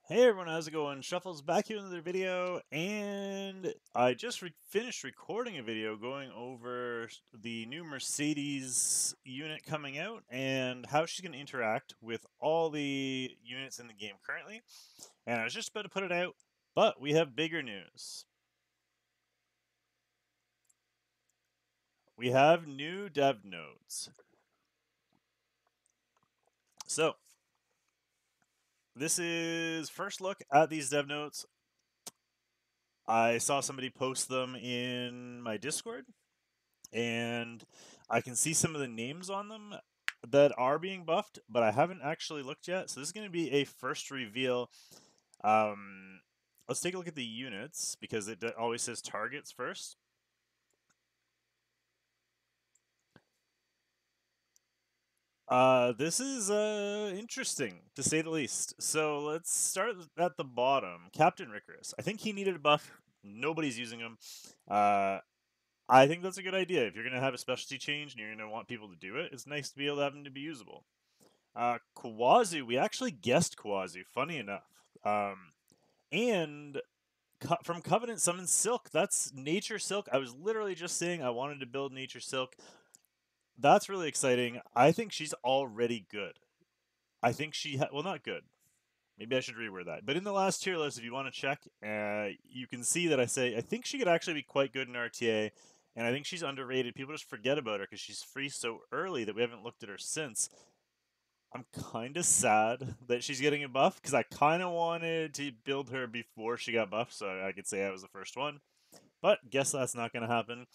Hey everyone, how's it going? Shuffle's back here with another video, and I just finished recording a video going over the new Mercedes unit coming out and how she's going to interact with all the units in the game currently. And I was just about to put it out, but we have bigger news. We have new dev nodes. So, this is first look at these dev notes. I saw somebody post them in my Discord, and I can see some of the names on them that are being buffed, but I haven't actually looked yet. So this is going to be a first reveal. Let's take a look at the units because it always says targets first. This is interesting to say the least. So let's start at the bottom. Captain Rickeris. I think he needed a buff. Nobody's using him. I think that's a good idea. If you're going to have a specialty change and you're going to want people to do it, it's nice to be able to have them to be usable. Kawazu, we actually guessed Kawazu, funny enough. And from Covenant Summon Silk, that's Nature Silk. I was literally just saying I wanted to build Nature Silk. That's really exciting. I think she's already good. I think well, not good. Maybe I should reword that. But in the last tier list, if you want to check, you can see that I say I think she could actually be quite good in RTA, and I think she's underrated. People just forget about her because she's free so early that we haven't looked at her since. I'm kind of sad that she's getting a buff because I kind of wanted to build her before she got buffed, so I could say I was the first one. But guess that's not going to happen.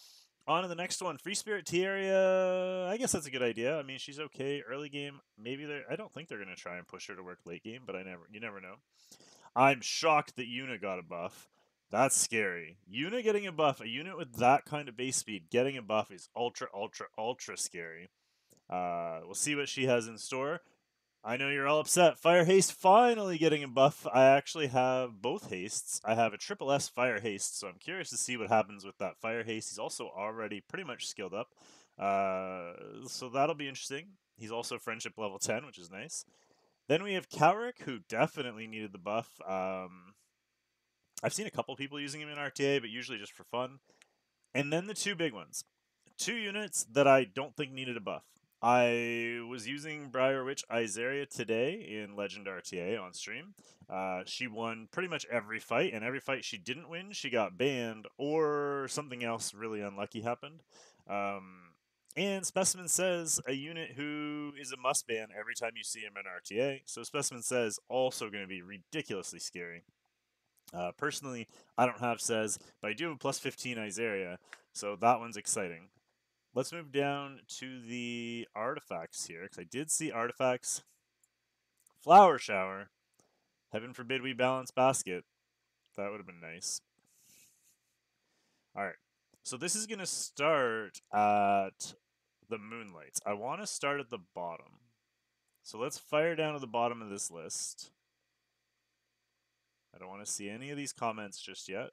On to the next one, Free Spirit Tieria. I guess that's a good idea. I mean, she's okay early game. Maybe I don't think they're going to try and push her to work late game, but you never know. I'm shocked that Yuna got a buff. That's scary. Yuna getting a buff, a unit with that kind of base speed getting a buff is ultra, ultra, ultra scary. We'll see what she has in store. I know you're all upset. Fire Haste finally getting a buff. I actually have both hastes. I have a triple S Fire Haste, so I'm curious to see what happens with that Fire Haste. He's also already pretty much skilled up, so that'll be interesting. He's also Friendship level 10, which is nice. Then we have Calrick, who definitely needed the buff. I've seen a couple people using him in RTA, but usually just for fun. And then the two big ones. Two units that I don't think needed a buff. I was using Briar Witch Isarium today in Legend RTA on stream. She won pretty much every fight, and every fight she didn't win, she got banned, or something else really unlucky happened. And Specimen says a unit who is a must ban every time you see him in RTA. So Specimen says also going to be ridiculously scary. Personally, I don't have says, but I do have a plus 15 Isarium, so that one's exciting. Let's move down to the artifacts here, because I did see artifacts. Flower Shower. Heaven forbid we balance basket. That would have been nice. Alright, so this is going to start at the Moonlights. I want to start at the bottom. So let's fire down to the bottom of this list. I don't want to see any of these comments just yet.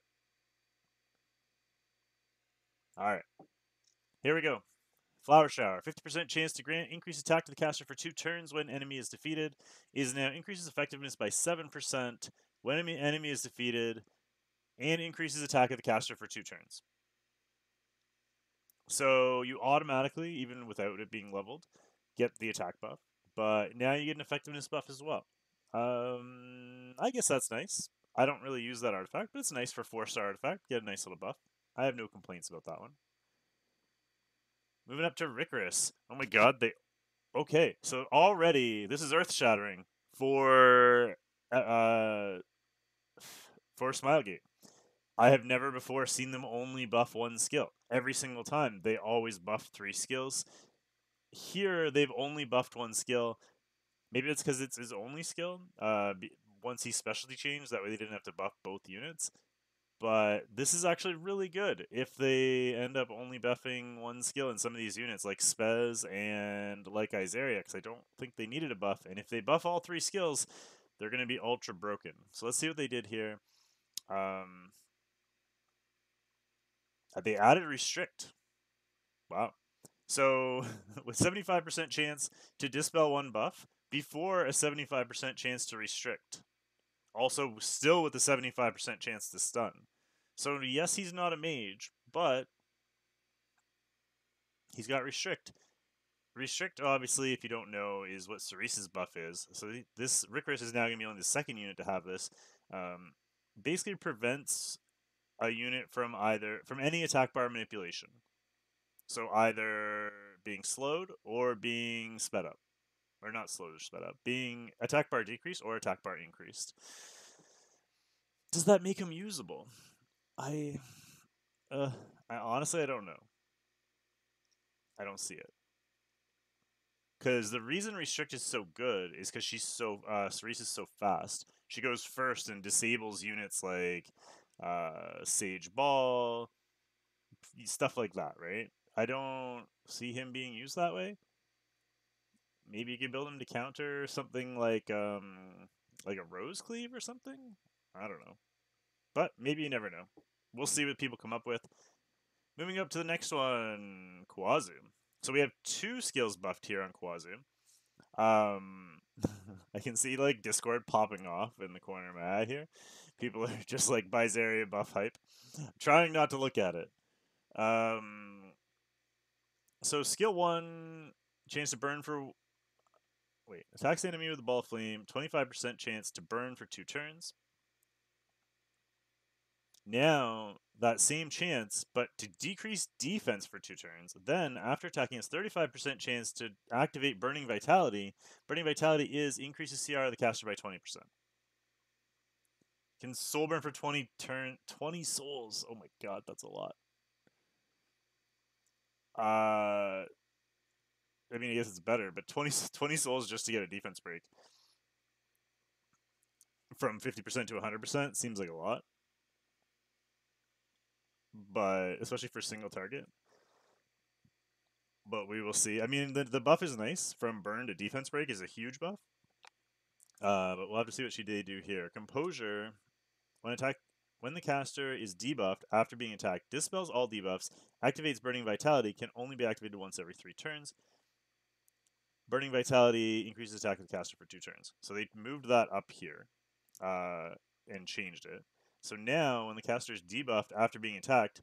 Alright, here we go. Flower Shower. 50% chance to grant increase attack to the caster for 2 turns when enemy is defeated. Is now increases effectiveness by 7% when enemy is defeated, and increases attack of the caster for 2 turns. So you automatically, even without it being leveled, get the attack buff. But now you get an effectiveness buff as well. I guess that's nice. I don't really use that artifact, but it's nice for 4-star artifact. Get a nice little buff. I have no complaints about that one. Moving up to Rickeris. Oh my god, okay, so already this is earth-shattering for Smilegate. I have never before seen them only buff 1 skill. Every single time, they always buff 3 skills. Here, they've only buffed 1 skill. Maybe it's because it's his only skill. Once he specialty changed, that way they didn't have to buff both units. But this is actually really good if they end up only buffing 1 skill in some of these units, like Spez and like Isarium, because I don't think they needed a buff. And if they buff all 3 skills, they're going to be ultra broken. So let's see what they did here. They added Restrict. Wow. So with 75% chance to dispel 1 buff before a 75% chance to restrict. Also, still with a 75% chance to stun. So, yes, he's not a mage, but he's got Restrict. Restrict, obviously, if you don't know, is what Cerese's buff is. So this Rickeris is now going to be only the second unit to have this. Basically prevents a unit from any attack bar manipulation. So either being slowed or being sped up. Or not slowed or sped up. Being attack bar decreased or attack bar increased. Does that make him usable? I honestly, I don't know. I don't see it. Because the reason Restrict is so good is because Cerise is so fast. She goes first and disables units like Sage Ball, stuff like that, right? I don't see him being used that way. Maybe you could build him to counter something like a Rose Cleave or something. I don't know, but maybe you never know. We'll see what people come up with. Moving up to the next one, Kawazu. So we have 2 skills buffed here on Kawazu. I can see like Discord popping off in the corner of my eye here. People are just like Isarium buff hype. Trying not to look at it. So skill 1, chance to burn for attacks the enemy with a ball of flame, 25% chance to burn for 2 turns. Now, that same chance, but to decrease defense for 2 turns. Then, after attacking, it's 35% chance to activate Burning Vitality. Burning Vitality increases CR of the caster by 20%. Can soul burn for 20 souls. Oh my god, that's a lot. I mean, I guess it's better, but 20 souls just to get a defense break from 50% to 100% seems like a lot. But especially for single target. But we will see. I mean, the buff is nice. From burn to defense break is a huge buff. But we'll have to see what they do here. Composure, when the caster is debuffed after being attacked, dispels all debuffs, activates Burning Vitality, can only be activated once every 3 turns. Burning Vitality increases attack of the caster for 2 turns. So they moved that up here and changed it. So now, when the caster is debuffed after being attacked,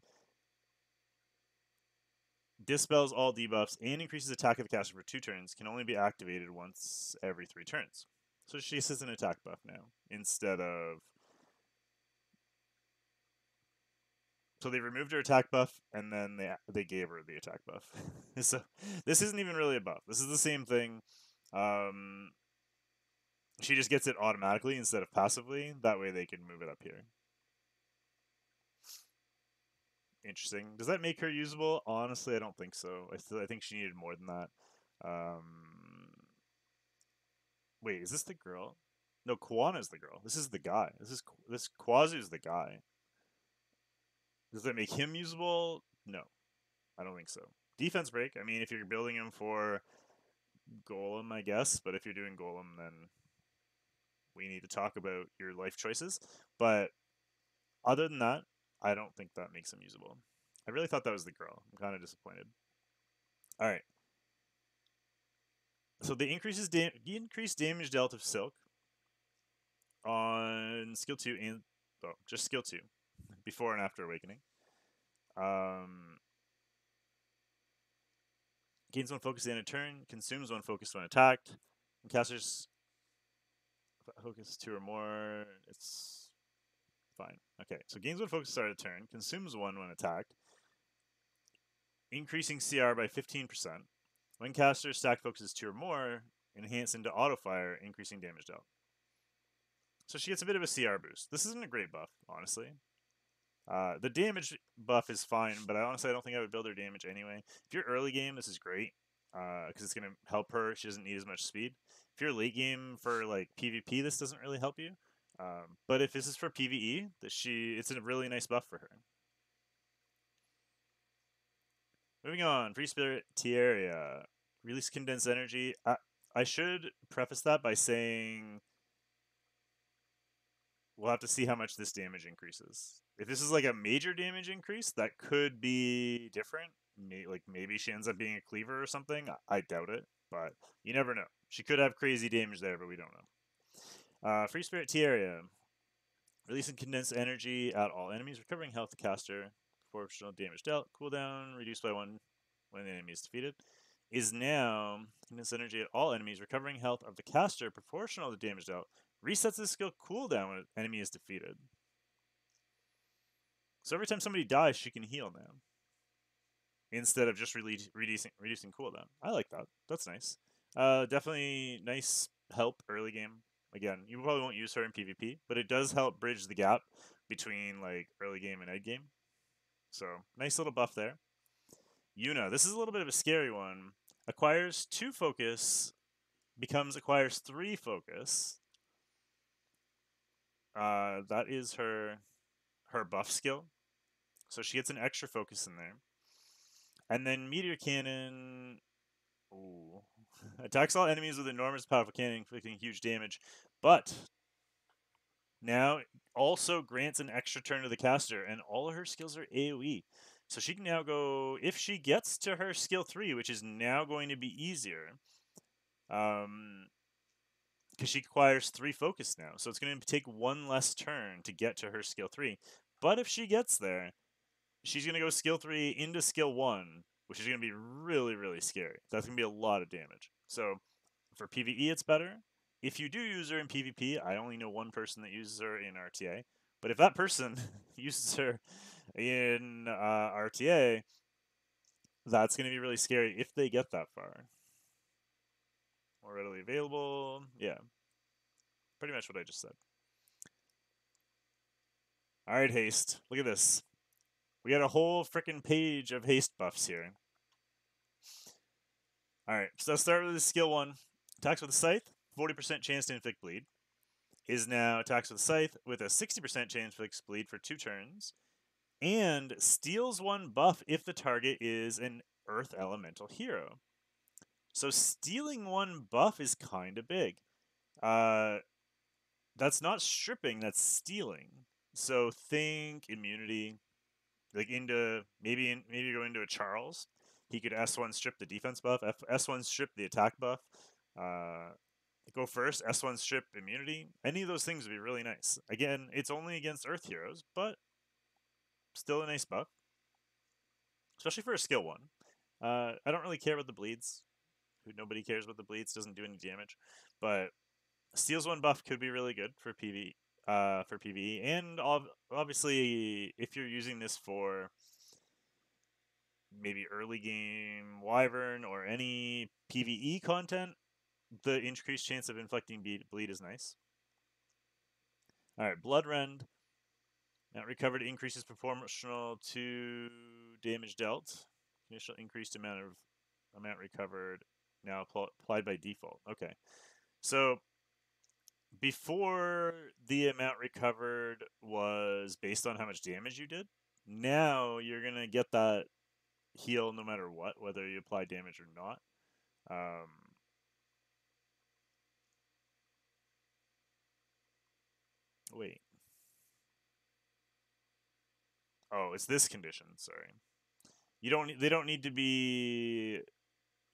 dispels all debuffs and increases attack of the caster for 2 turns, can only be activated once every 3 turns. So she has an attack buff now instead of. So they removed her attack buff and then they gave her the attack buff. So this isn't even really a buff. This is the same thing. She just gets it automatically instead of passively. That way they can move it up here. Interesting. Does that make her usable? Honestly, I don't think so. I think she needed more than that. Wait, is this the girl? No, Kuana's the girl. This is the guy. This Kwazu's the guy. Does that make him usable? No, I don't think so. Defense break. I mean, if you're building him for Golem, I guess. But if you're doing Golem, then we need to talk about your life choices. But other than that, I don't think that makes him usable. I really thought that was the girl. I'm kind of disappointed. All right. So the increased damage dealt of Silk on skill 2 and just skill 2 before and after awakening. Gains 1 focus in a turn, consumes 1 focus when attacked. And casters focus 2 or more. It's fine. Okay, so gains 1 focus start a turn, consumes 1 when attacked, increasing CR by 15%. When caster stack focuses 2 or more, enhance into auto fire, increasing damage dealt. So she gets a bit of a CR boost. This isn't a great buff, honestly. The damage buff is fine, but honestly I don't think I would build her damage anyway. If you're early game, this is great because it's going to help her. She doesn't need as much speed. If you're late game for like PvP, this doesn't really help you. But if this is for PvE, it's a really nice buff for her. Moving on, Free Spirit Tierra. Release condensed energy. I should preface that by saying we'll have to see how much this damage increases. If this is like a major damage increase, that could be different. Maybe she ends up being a cleaver or something. I doubt it, but you never know. She could have crazy damage there, but we don't know. Free Spirit Tea area. Releasing condensed energy at all enemies, recovering health to caster, proportional damage dealt, cooldown reduced by 1 when the enemy is defeated. Is now condensed energy at all enemies, recovering health of the caster, proportional to damage dealt, resets the skill cooldown when an enemy is defeated. So every time somebody dies, she can heal now, instead of just reducing cooldown. I like that. That's nice. Definitely nice help early game. Again, you probably won't use her in PvP, but it does help bridge the gap between like early game and end game. So nice little buff there. Yuna, this is a little bit of a scary one. Acquires 2 focus, acquires 3 focus. That is her buff skill. So she gets an extra focus in there. And then Meteor Cannon, ooh, attacks all enemies with enormous powerful cannon, inflicting huge damage, but now also grants an extra turn to the caster, and all of her skills are AoE. So she can now go, if she gets to her skill 3, which is now going to be easier, because she acquires 3 focus now. So it's going to take 1 less turn to get to her skill 3. But if she gets there, she's going to go skill 3 into skill 1, which is going to be really, really scary. That's going to be a lot of damage. So for PvE, it's better. If you do use her in PvP, I only know 1 person that uses her in RTA. But if that person uses her in RTA, that's going to be really scary if they get that far. More readily available. Yeah. Pretty much what I just said. Alright, haste. Look at this. We got a whole freaking page of haste buffs here. Alright, so let's start with the skill 1. Attacks with a scythe, 40% chance to inflict bleed. Is now attacks with a scythe with a 60% chance to inflict bleed for 2 turns. And steals 1 buff if the target is an earth elemental hero. So stealing 1 buff is kind of big. That's not stripping, that's stealing. So think immunity, like into maybe go into a Charles. He could S1 strip the defense buff, S1 strip the attack buff. Go first, S1 strip immunity. Any of those things would be really nice. Again, it's only against Earth heroes, but still a nice buff, especially for a skill 1. I don't really care about the bleeds. Nobody cares about the bleeds. Doesn't do any damage, but steals 1 buff could be really good for PvE. And obviously, if you're using this for maybe early game Wyvern or any PvE content, the increased chance of inflicting bleed is nice. Alright, Blood Rend. Now recovered increases proportional to damage dealt. Initial increased amount recovered now applied by default. Okay. So before the amount recovered was based on how much damage you did. Now you're going to get that heal no matter what, whether you apply damage or not. Wait. Oh, it's this condition. Sorry. They don't need to be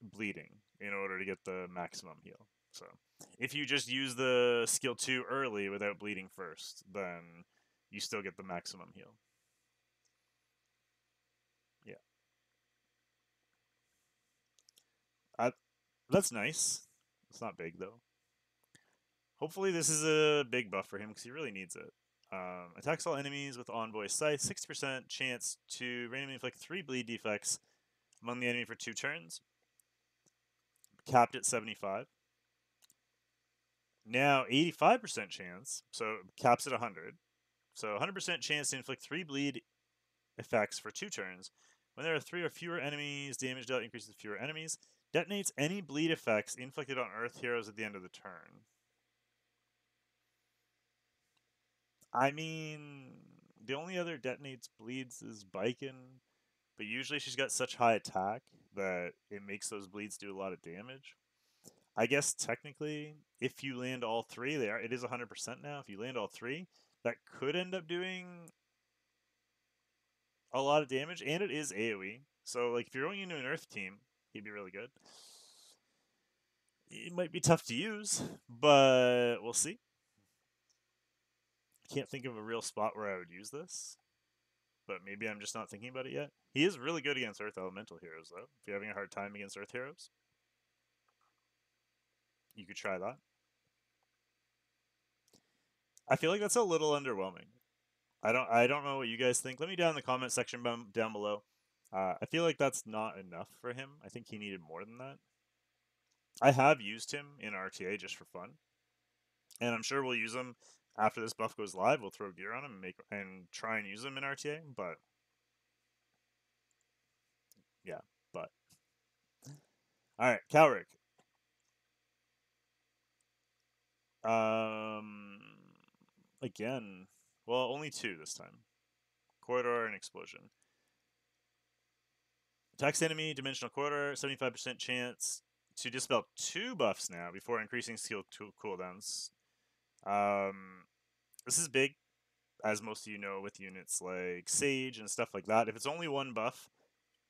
bleeding in order to get the maximum heal. So if you just use the skill 2 early without bleeding first, then you still get the maximum heal. Yeah. That's nice. It's not big, though. Hopefully this is a big buff for him, because he really needs it. Attacks all enemies with Envoy Scythe, 60% chance to randomly inflict 3 bleed defects among the enemy for 2 turns. Capped at 75. Now 85% chance, so caps at 100. So 100% chance to inflict 3 bleed effects for 2 turns. When there are 3 or fewer enemies, damage dealt increases with fewer enemies. Detonates any bleed effects inflicted on Earth heroes at the end of the turn. I mean, the only other detonates bleeds is Biken, but usually she's got such high attack that it makes those bleeds do a lot of damage. I guess technically, if you land all 3, it is 100% now. If you land all 3, that could end up doing a lot of damage, and it is AoE. So, like, if you're going into an Earth team, he'd be really good. It might be tough to use, but we'll see. can't think of a real spot where I would use this, but maybe I'm just not thinking about it yet. He is really good against Earth Elemental heroes, though. If you're having a hard time against Earth heroes, you could try that. I feel like that's a little underwhelming. I don't know what you guys think. Let me down in the comment section down below. I feel like that's not enough for him. I think he needed more than that. I have used him in RTA just for fun, and I'm sure we'll use him after this buff goes live. We'll throw gear on him and try and use him in RTA. But yeah, but all right, Calrick. Again, well, only 2 this time. Corridor and Explosion. Attacks enemy, Dimensional Corridor, 75% chance to dispel 2 buffs now before increasing skill cooldowns. This is big, as most of you know, with units like Sage and stuff like that. If it's only 1 buff,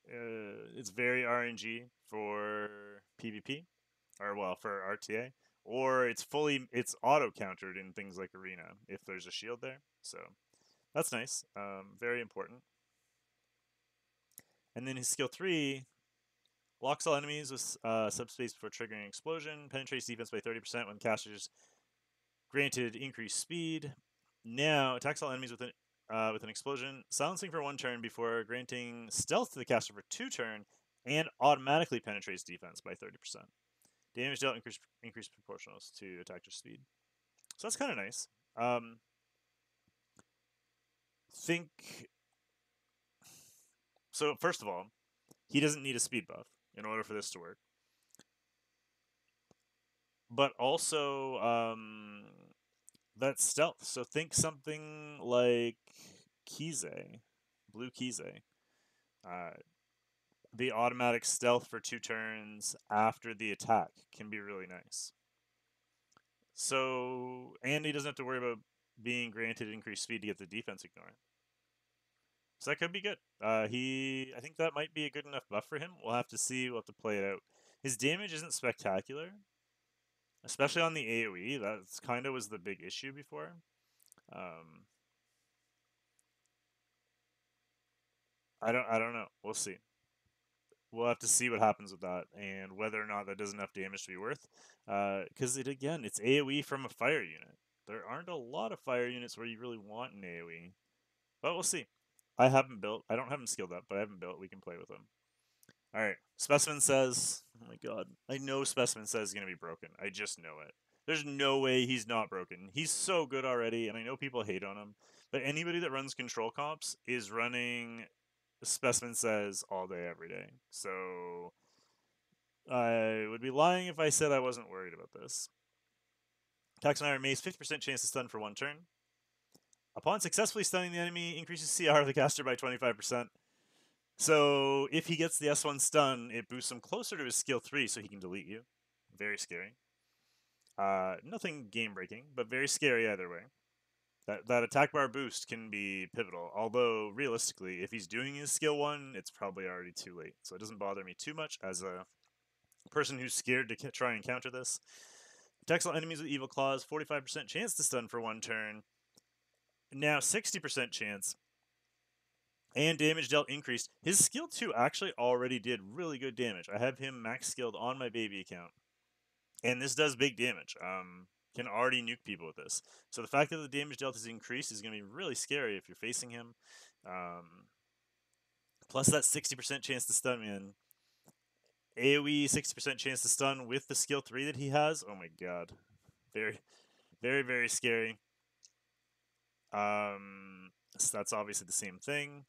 it's very RNG for PvP, or well, for RTA, or it's auto countered in things like Arena if there's a shield there. So that's nice, very important. And then his skill 3 locks all enemies with subspace before triggering explosion, penetrates defense by 30% when casters granted increased speed. Now attacks all enemies with an explosion, silencing for 1 turn before granting stealth to the caster for 2 turn, and automatically penetrates defense by 30%. Damage dealt increased proportional to attacker speed. So that's kind of nice. So first of all, he doesn't need a speed buff in order for this to work. But also, that's stealth. So think something like Kize, Blue Kize. The automatic stealth for 2 turns after the attack can be really nice. So, and he doesn't have to worry about being granted increased speed to get the defense ignoring. So that could be good. I think that might be a good enough buff for him. We'll have to see. We'll have to play it out. His damage isn't spectacular, especially on the AoE. That's kind of was the big issue before. I don't know. We'll see. We'll have to see what happens with that and whether or not that does enough damage to be worth. Because it's AoE from a fire unit. There aren't a lot of fire units where you really want an AoE, but we'll see. I haven't built. I don't have him skilled up, but I haven't built. We can play with him. All right. Specimen says, oh my god. I know Specimen says he's going to be broken. I just know it. There's no way he's not broken. He's so good already, and I know people hate on him. But anybody that runs control comps is running Specimen says all day, every day. So I would be lying if I said I wasn't worried about this. Attacks on Iron Mace, 50% chance to stun for 1 turn. Upon successfully stunning the enemy, increases CR of the caster by 25%. So if he gets the S1 stun, it boosts him closer to his skill 3 so he can delete you. Very scary. Nothing game-breaking, but very scary either way. That attack bar boost can be pivotal, although realistically, if he's doing his skill 1, it's probably already too late. So it doesn't bother me too much as a person who's scared to try and counter this. Attacks all enemies with evil claws, 45% chance to stun for 1 turn. Now 60% chance. And damage dealt increased. His skill 2 actually already did really good damage. I have him max skilled on my baby account. And this does big damage. Can already nuke people with this. So the fact that the damage dealt is increased is going to be really scary if you're facing him. Plus that 60% chance to stun, man. AoE 60% chance to stun with the skill 3 that he has. Oh my god. Very, very, very scary. So that's obviously the same thing.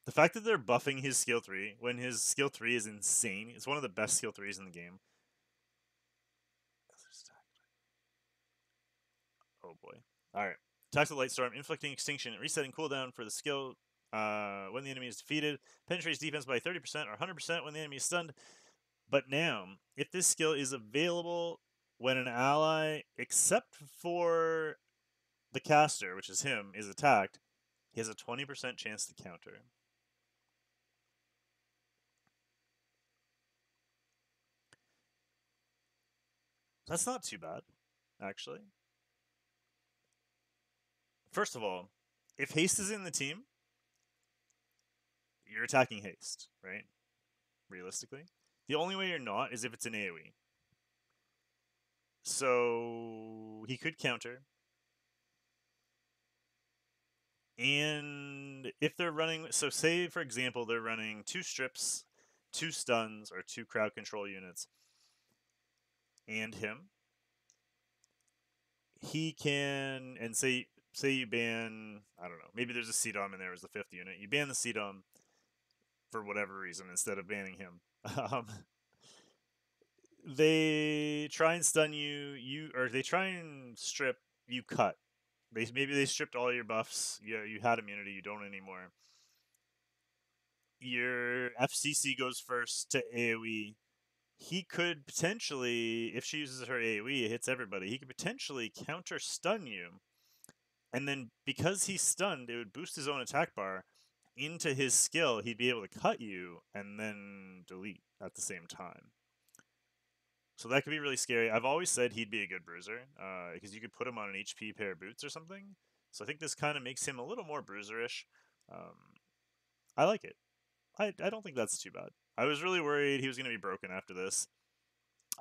The fact that they're buffing his skill 3 when his skill 3 is insane. It's one of the best skill 3s in the game. Oh boy. Alright. Attacks with Light Storm, inflicting extinction, resetting cooldown for the skill when the enemy is defeated. Penetrates defense by 30% or 100% when the enemy is stunned. But now, if this skill is available when an ally, except for the caster, which is him, is attacked, he has a 20% chance to counter. That's not too bad, actually. First of all, if haste is in the team, you're attacking haste, right? Realistically. The only way you're not is if it's an AoE. So he could counter. And if they're running, so say for example, they're running 2 strips, 2 stuns, or 2 crowd control units, and him, he can, and say you ban, I don't know, maybe there's a CDOM in there as the 5th unit. You ban the CDOM for whatever reason instead of banning him. They try and stun you, or they try and strip, you cut. Maybe they stripped all your buffs. You had immunity, you don't anymore. Your FCC goes first to AoE. He could potentially, if she uses her AoE, it hits everybody. He could potentially counter stun you, and then because he's stunned, it would boost his own attack bar into his skill. He'd be able to cut you and then delete at the same time. So that could be really scary. I've always said he'd be a good bruiser because you could put him on an HP pair of boots or something. So I think this kind of makes him a little more bruiserish. I like it. I don't think that's too bad. I was really worried he was going to be broken after this.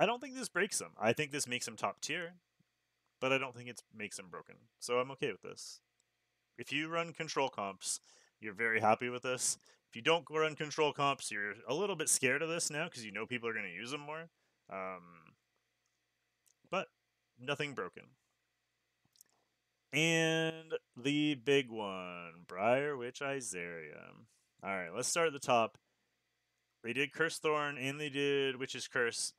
I don't think this breaks him. I think this makes him top tier, but I don't think it makes him broken. So I'm okay with this. If you run control comps, you're very happy with this. If you don't run control comps, you're a little bit scared of this now because you know people are going to use them more. But nothing broken. And the big one, Briar Witch Isarium. Alright, let's start at the top. They did Curse Thorn and they did Witch's Curse.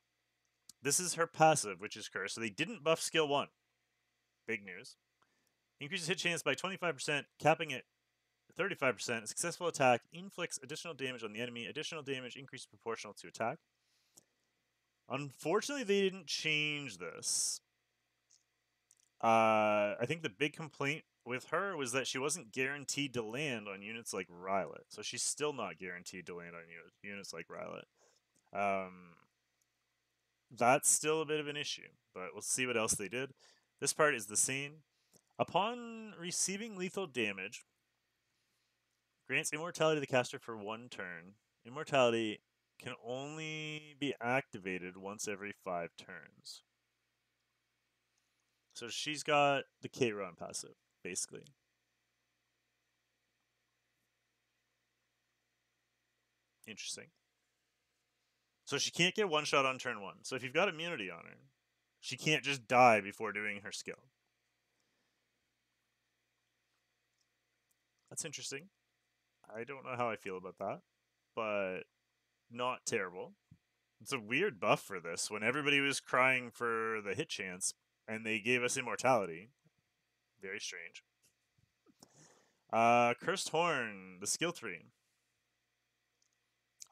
This is her passive, Witch's Curse. So they didn't buff skill 1. Big news. Increases hit chance by 25%, capping it 35%. Successful attack inflicts additional damage on the enemy. Additional damage increases proportional to attack. Unfortunately, they didn't change this. I think the big complaint with her was that she wasn't guaranteed to land on units like Rylot. So she's still not guaranteed to land on units like Rylot. That's still a bit of an issue, but we'll see what else they did. This part is the same. Upon receiving lethal damage, grants immortality to the caster for 1 turn. Immortality can only be activated once every 5 turns. So she's got the K-Ron passive, basically. Interesting. So she can't get 1 shot on turn 1. So if you've got immunity on her, she can't just die before doing her skill. That's interesting. I don't know how I feel about that, but not terrible. It's a weird buff for this when everybody was crying for the hit chance and they gave us immortality. Very strange. Cursed Horn, the skill 3.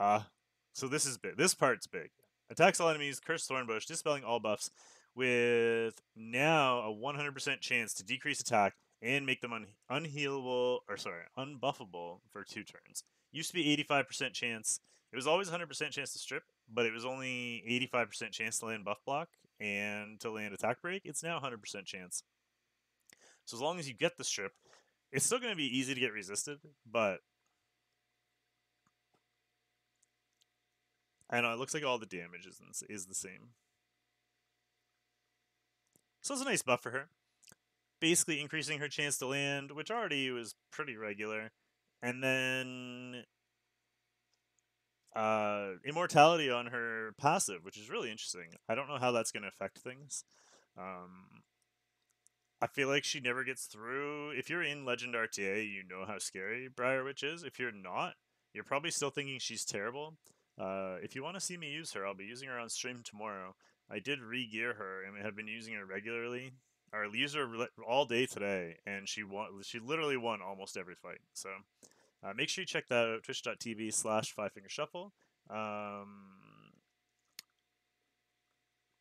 So this is big. This part's big. Attacks all enemies, Cursed Thornbush, dispelling all buffs, with now a 100% chance to decrease attack and make them unbuffable for 2 turns. Used to be 85% chance. It was always 100% chance to strip, but it was only 85% chance to land buff block and to land attack break. It's now 100% chance. So as long as you get the strip, it's still going to be easy to get resisted, but I know it looks like all the damage is the same. So it's a nice buff for her. Basically increasing her chance to land, which already was pretty regular. And then immortality on her passive, which is really interesting. I don't know how that's going to affect things. I feel like she never gets through. If you're in Legend RTA, you know how scary Briar Witch is. If you're not, you're probably still thinking she's terrible. If you want to see me use her, I'll be using her on stream tomorrow. I did re-gear her and have been using her regularly. Or use her all day today, and she literally won almost every fight. So make sure you check that out, twitch.tv/5fingershuffle.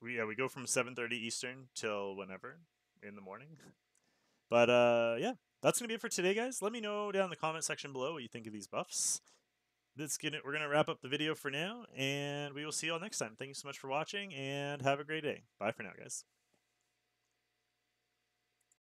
We go from 7:30 Eastern till whenever in the morning. But yeah, that's gonna be it for today, guys. Let me know down in the comment section below what you think of these buffs. We're gonna wrap up the video for now, and we will see you all next time. Thank you so much for watching, and have a great day. Bye for now, guys.